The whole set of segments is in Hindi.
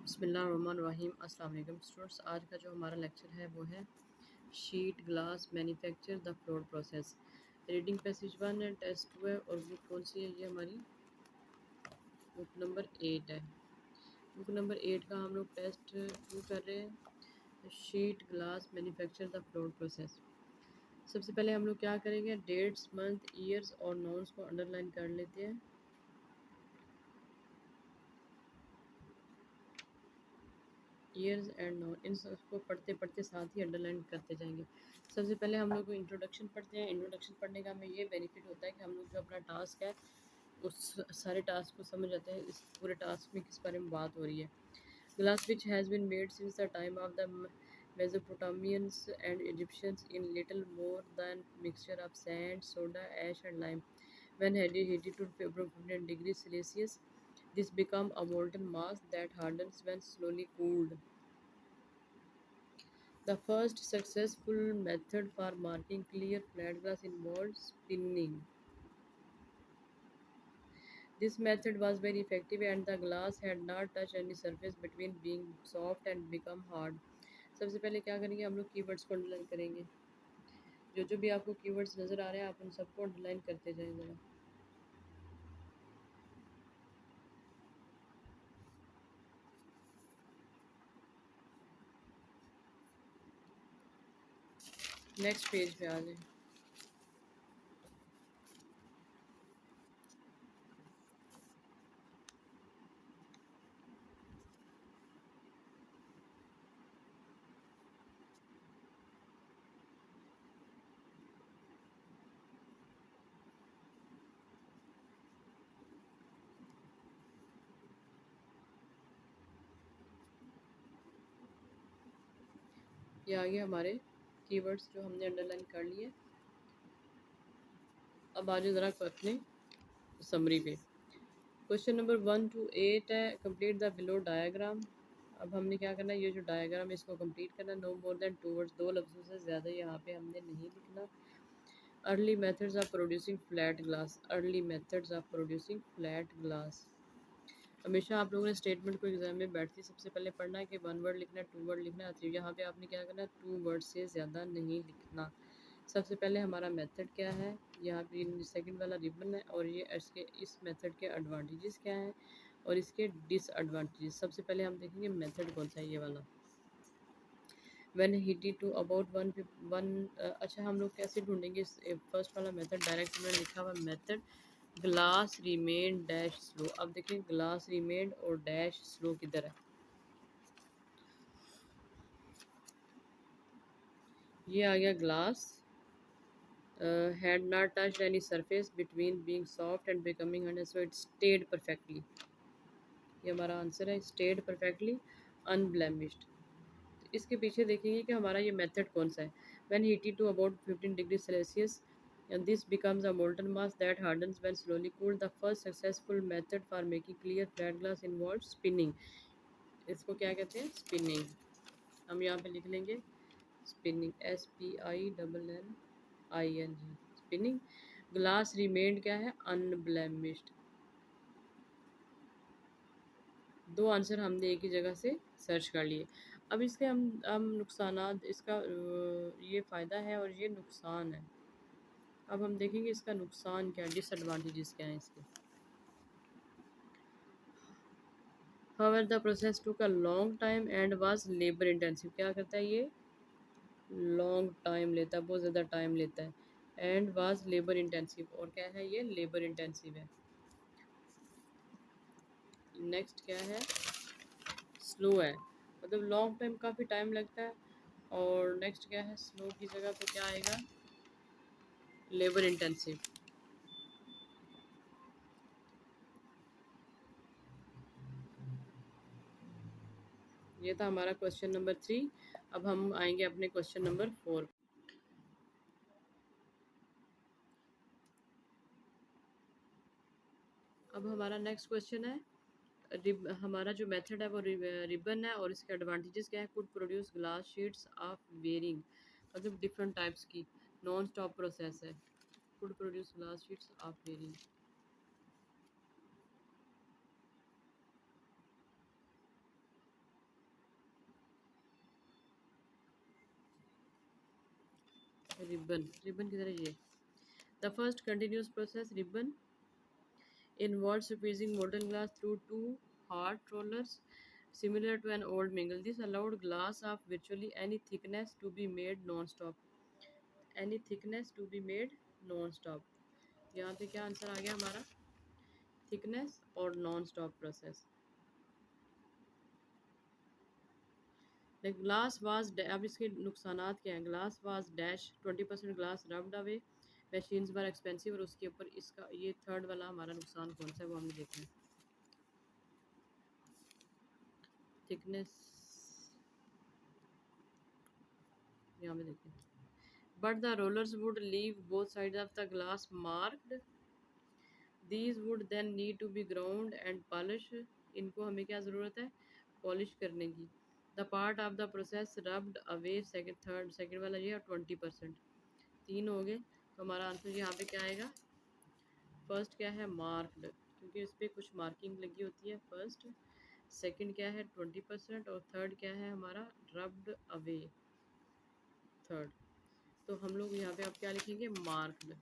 बिस्मिल्लाहिर्रहमानिर्रहीम। अस्सलाम वालेकुम स्टूडेंट्स। आज का जो हमारा लेक्चर है वो है sheet glass manufacture the floor process. Reading passage 1 है, टेस्ट 2 है और बुक कौन सी है? ये हमारी बुक नंबर 8 है। बुक नंबर 8 का हम लोग टेस्ट 2 कर रहे हैं, sheet glass manufacture the floor process. सबसे पहले हम लोग क्या करेंगे, डेट्स, मंथ, ईयर्स और नाउन्स को अंडरलाइन कर लेते हैं। ईयर्स एंड नोन, इन सबको पढ़ते पढ़ते साथ ही अंडरलाइन करते जाएंगे। सबसे पहले हम लोग इंट्रोडक्शन पढ़ते हैं। इंट्रोडक्शन पढ़ने का हमें ये बेनिफिट होता है कि हम लोग जो अपना टास्क है उस सारे टास्क को समझ आते हैं, इस पूरे टास्क में किस बारे में बात हो रही है। Glass which has been made since the time of the Mesopotamians and Egyptians in little more than mixture of sand, soda, ash and lime. When heated to 15 degrees Celsius, this become a molten mass that hardens when slowly cooled. The first successful method for marking clear flat glass involved spinning. This method was very effective and the glass had not touched any surface between being soft and become hard. सबसे पहले क्या करेंगे, हम लोग कीवर्ड्स को अंडरलाइन करेंगे। जो जो भी आपको कीवर्ड्स नज़र आ रहे हैं आप उन सबको अंडरलाइन करते जाएं ज़रा। नेक्स्ट पेज पे आ जाए। ये आगे हमारे कीवर्ड्स जो हमने अंडरलाइन कर लिए। अब आ जाओ ज़रा अपने समरी पे। क्वेश्चन नंबर 1 to 8 है, कंप्लीट द बिलो डायग्राम। अब हमने क्या करना है, ये जो डायग्राम है इसको कंप्लीट करना। नो मोर देन 2 वर्ड्स, 2 लफ्ज़ों से ज़्यादा यहाँ पे हमने नहीं लिखना। Early methods of producing flat glass. Early methods of producing flat glass. हमेशा आप लोगों ने स्टेटमेंट को एग्जाम में बैठती सबसे पहले पढ़ना है कि 1 वर्ड लिखना है, 2 वर्ड लिखना है। यहाँ पे आपने क्या करना है, 2 वर्ड से ज़्यादा नहीं लिखना। सबसे पहले हमारा मेथड क्या है, यहाँ पे सेकंड वाला रिबन है और ये इसके इस मेथड के एडवांटेजेस क्या हैं और इसके डिसएडवांटेजेस। सबसे पहले हम देखेंगे मेथड कौन सा है, ये वाला। When heated to about one अच्छा हम लोग कैसे ढूंढेंगे फर्स्ट वाला मेथड? डायरेक्ट में लिखा हुआ method glass remain dash slow. अब देखिए ग्लास रिमेन और डैश स्लो किधर है, ये आ गया। Glass had not touched any surface between being soft and becoming hard, so it stayed perfectly. ये हमारा आंसर है, stayed perfectly unblemished। तो इसके पीछे देखेंगे कि हमारा ये मेथड कौन सा है। when heated to about 15 degrees Celsius and this becomes a molten mass that hardens when slowly cooled. The first successful method for making clear flat glass involves spinning. इसको क्या कहते हैं? स्पिनिंग। हम यहाँ पे लिख लेंगे spinning, SPINNING, spinning. Glass remained क्या है? अनब्लेमिश्ड। दो आंसर हमने एक ही जगह से सर्च कर लिए। अब इसके हम नुकसानात, इसका ये फ़ायदा है और ये नुकसान है। अब हम देखेंगे इसका नुकसान क्या है, डिसएडवांटेजेस क्या हैं इसके। However, the process took a long time and was labor intensive। क्या करता है ये? लॉन्ग टाइम लेता है, बहुत ज़्यादा टाइम लेता है। एंड वाज लेबर इंटेंसिव, और क्या है ये? लेबर इंटेंसिव है। नेक्स्ट क्या है? स्लो है, मतलब लॉन्ग टाइम, काफ़ी टाइम लगता है। और नेक्स्ट क्या है? स्लो की जगह पे क्या आएगा? Labour intensive. ये था हमारा क्वेश्चन नंबर 3। अब हम आएंगे अपने क्वेश्चन नंबर 4। अब हमारा नेक्स्ट क्वेश्चन है, हमारा जो मेथड है वो रिबन है और इसके एडवांटेजेस क्या है? Could produce glass sheets of varying, मतलब डिफरेंट टाइप्स की, नॉन स्टॉप प्रोसेस है। Could produce glass sheets of varying. Ribbon, ribbon की तरह ये। The first continuous process ribbon involves squeezing molten glass through two hard rollers similar to an old mingle. This allowed glass of virtually any thickness to be made non-stop. Any thickness to be made non-stop. यहाँ पे क्या आंसर आ गया हमारा? थिकनेस और non stop process. Glass was, अब इसके नुकसानात क्या हैं? Glass was dash 20% glass rubbed away, machines were expensive, और उसके ऊपर इसका ये थर्ड वाला हमारा नुकसान कौन सा है वो हमने देखना है। थिकनेस यहाँ पे देखें। But the rollers would leave both sides of the glass marked. These would then need to be ground and polished. इनको हमें क्या ज़रूरत है? पॉलिश करने की। The part of the process rubbed away second वाला ये और 20%, तीन हो गए। तो हमारा आंसर यहाँ पे क्या आएगा? फर्स्ट क्या है? मार्क्ड, क्योंकि इस पर कुछ मार्किंग लगी होती है फर्स्ट। सेकंड क्या है? 20%, और थर्ड क्या है हमारा? Rubbed away third. तो हम लोग यहाँ पे आप क्या लिखेंगे? मार्क्ड।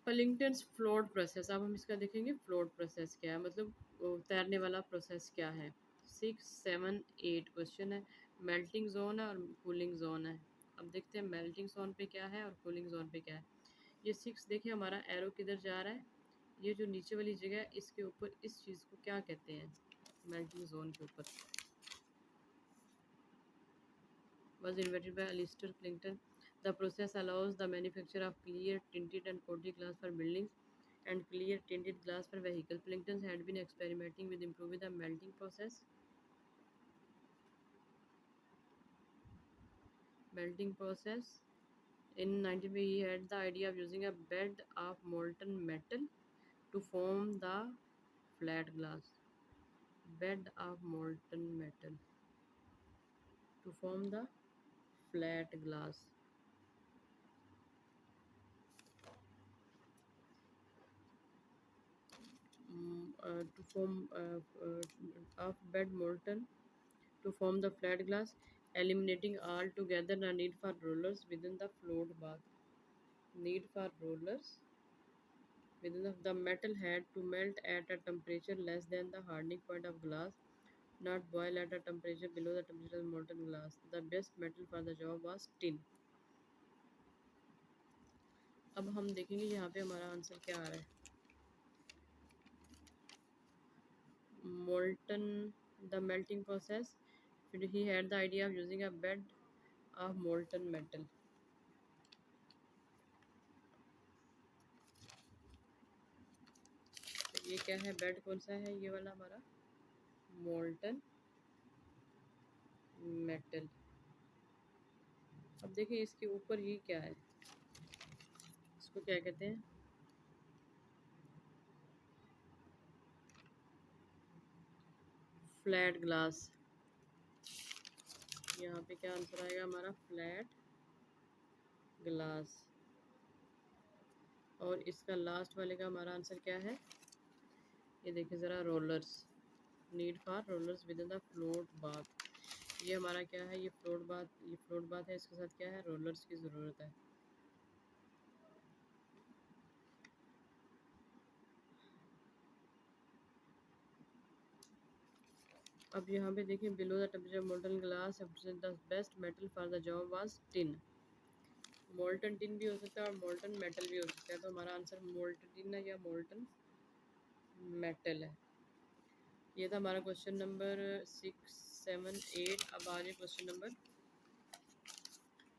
पलिंगटन्स फ्लोट प्रोसेस, अब हम इसका देखेंगे फ्लोट प्रोसेस क्या है, मतलब तैरने वाला प्रोसेस क्या है। 6, 7, 8 क्वेश्चन है। मेल्टिंग जोन है और कूलिंग जोन है। अब देखते हैं मेल्टिंग जोन पे क्या है और कूलिंग जोन पे क्या है। ये 6 देखिए हमारा एरो किधर जा रहा है, ये जो नीचे वाली जगह है इसके ऊपर इस चीज़ को क्या कहते हैं? मेल्टिंग जोन के ऊपर। Was invented by Alistair Clinton. The process allows the manufacture of clear tinted and coated glass for buildings and clear tinted glass for vehicles. Clinton had been experimenting with improving the melting process. Melting process. In 1950, he had the idea of using a bed of molten metal to form the flat glass. Bed of molten metal to form the flat glass. To form of bed molten to form the flat glass, eliminating altogether the need for rollers within the float bath. Need for rollers within the metal had to melt at a temperature less than the hardening point of glass, not boil at a temperature below the temperature of molten glass. The best metal for the job was tin. अब हम देखेंगे यहाँ पे हमारा आंसर क्या आ रहा है। Molten, the melting process. He had the idea of using a bed of molten metal. ये क्या है? बेड कौन सा है? ये वाला हमारा मोल्टन मेटल। अब देखिए इसके ऊपर ये क्या है, इसको क्या कहते हैं? Flat glass. यहाँ पे क्या आंसर आएगा हमारा? Flat glass. और इसका लास्ट वाले का हमारा आंसर क्या है? ये देखिए ज़रा, rollers. Need for rollers with in the float bath. ये हमारा क्या है? ये फ्लोट बाथ, ये फ्लोट बाथ है, इसके साथ क्या है? रोलर्स की ज़रूरत है। अब यहाँ पे देखिए, below the temperature molten glass the best metal for the job was tin. Molten tin भी हो सकता है और मोल्टन मेटल भी हो सकता है। तो हमारा आंसर मोल्टन टिन है या मोल्टन मेटल है। ये था हमारा क्वेश्चन नंबर 6, 7, 8। अब आ रहे क्वेश्चन नंबर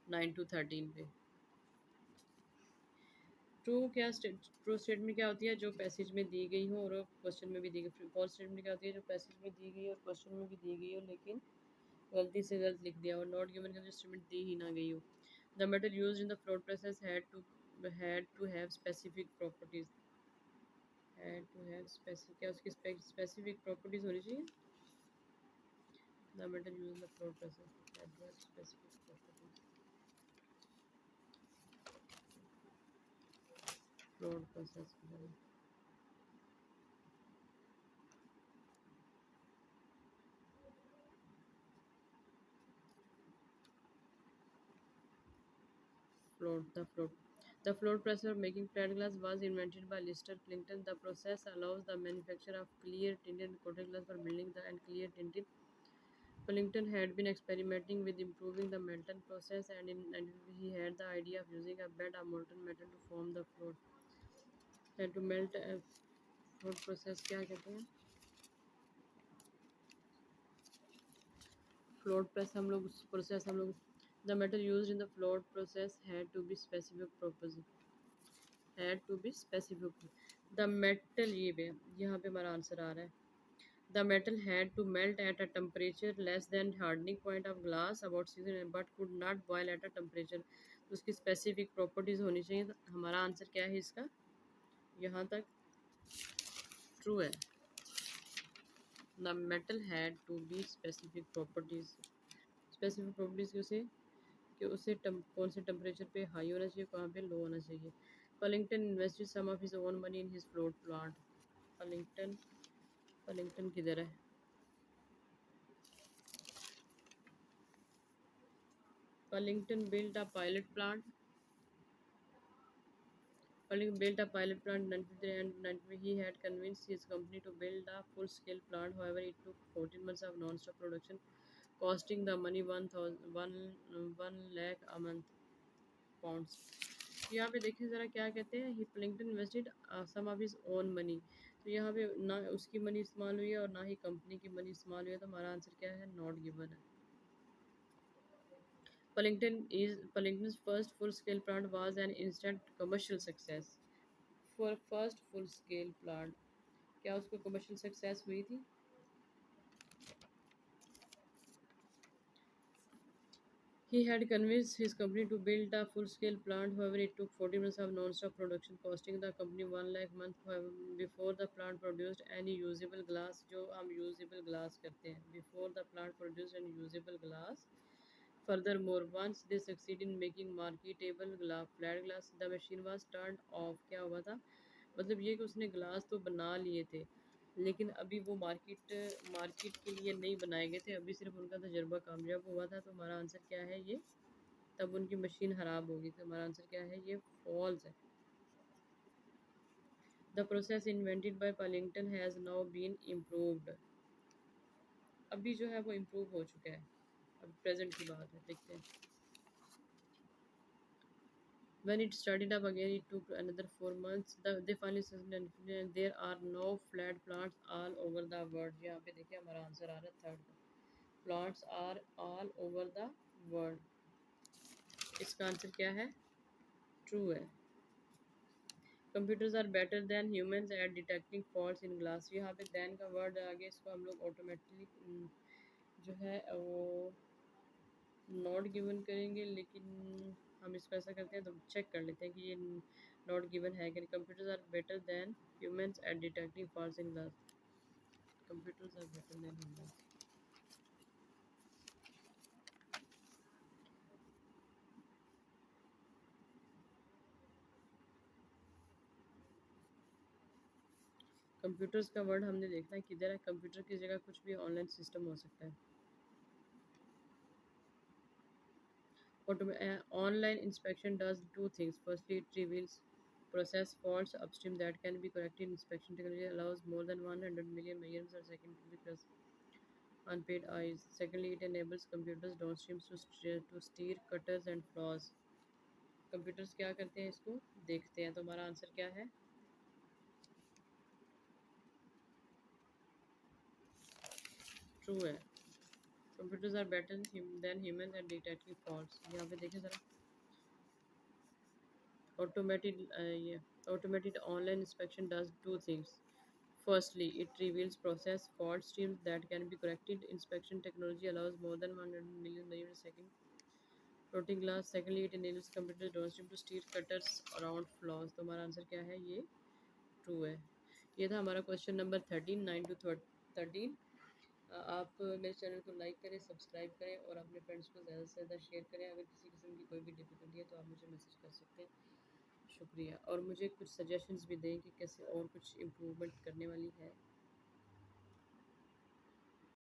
9 to 13 पे। ट्रू स्टेटमेंट क्या होती है? जो पैसेज में दी गई हो और क्वेश्चन में भी दी गई। फॉल्स स्टेटमेंट क्या होती है? जो पैसेज में दी गई हो और क्वेश्चन में भी दी गई हो लेकिन गलती से गलत लिख दिया, और नॉट गिवन का जो स्टेटमेंट दी ही ना गई हो। The metal used in the float process had to have specific properties। had to have specific, क्या उसकी specific properties होनी चाहिए? The metal used in the float process had to have specific properties। Float process The float press for making flat glass was invented by Lister Clinton. The process allows the manufacture of clear tinted coated glass for building the and clear tinted. Clinton had been experimenting with improving the melting process, and he had the idea of using a bed of molten metal to form the float and to melt a float process क्या कहते हैं float press हम लोग process हम लोग the metal used in the float process had to be specific purpose had to be specific the metal ये पे यहाँ पे हमारा आंसर आ रहा है the metal had to melt at a temperature less than hardening point of glass about 600 but could not boil at a temperature तो उसकी specific properties होनी चाहिए तो हमारा आंसर क्या है इसका यहाँ तक ट्रू है the metal had to be specific properties कि उसे कौन से टेम्परेचर पे हाई होना चाहिए कहाँ पे लो होना चाहिए Pilkington invested some of his own money in his float plant Pilkington Pilkington किधर है Pilkington built a pilot plant Purling built a pilot plant in 1953 and 1993 he had convinced his company to build a full-scale plant. However, it took 14 months of non-stop production, costing the money 1 lakh a month pounds. यहाँ पे देखिए ज़रा क्या कहते हैं ही Pilkington invested some of his own money तो यहाँ पे ना उसकी मनी इस्तेमाल हुई है और ना ही कंपनी की मनी इस्तेमाल हुई है तो हमारा आंसर क्या है नॉट गिवन है Pellington's first full-scale plant was an instant commercial success. For first full-scale plant, क्या उसको commercial success हुई थी? He had convinced his company to build a full-scale plant. However, it took 40 months of non-stop production, costing the company 1 lakh month. However, before the plant produced any usable glass, जो हम usable glass करते हैं, before the plant produced any usable glass. Furthermore, once they succeeded in making marketable flat glass, the machine was turned off. क्या हुआ था मतलब ये कि उसने ग्लास तो बना लिए थे लेकिन अभी वो मार्केट के लिए नहीं बनाए गए थे अभी सिर्फ उनका तजर्बा कामयाब हुआ था तो हमारा आंसर क्या है ये तब उनकी मशीन ख़राब होगी तो हमारा आंसर क्या है ये फॉल्स है the process invented by Pilkington has now been improved अभी जो है वो इम्प्रूव हो चुका है अब प्रेजेंट की बात है देखते हैं When it started up again, it took another 4 months. They finally succeeded and there are no flat plants all over the world. यहाँ पे देखिए हमारा आंसर आ रहा है third plants are all over the world इसका आंसर क्या है ट्रू है computers are better than humans at detecting faults in glass यहाँ पे देन का वर्ड आगे इसको हम लोग ऑटोमेटिकली जो है वो नॉट गिवन करेंगे लेकिन हम इसको ऐसा करते हैं तो चेक कर लेते हैं कि ये नॉट गिवन है कि computers are better than humans at detecting faults in glass computers are better than humans computers का वर्ड हमने देखना है किधर है कंप्यूटर की जगह कुछ भी ऑनलाइन सिस्टम हो सकता है online inspection does two things firstly it reveals process faults upstream that can be corrected inspection technology allows more than 100 million measurements per second to be processed unpaid eyes secondly it enables computers downstream to steer cutters and flaws computers क्या करते हैं इसको देखते हैं तो हमारा आंसर क्या है ट्रू है computers are better than human at detecting faults यहाँ पे देखें ज़रा automated online inspection does two things firstly it reveals process fault streams that can be corrected inspection technology allows more than 100 million measurements per second floating glass secondly it enables computers downstream to steer cutters around flaws तो हमारा आंसर क्या है ये ट्रू है ये था हमारा क्वेश्चन नंबर 13 9 to 13 आप मेरे चैनल को लाइक करें सब्सक्राइब करें और अपने फ्रेंड्स को ज़्यादा से ज़्यादा शेयर करें अगर किसी किस्म की कोई भी डिफ़िकल्टी है तो आप मुझे मैसेज कर सकते हैं शुक्रिया और मुझे कुछ सजेशंस भी दें कि कैसे और कुछ इम्प्रूवमेंट करने वाली है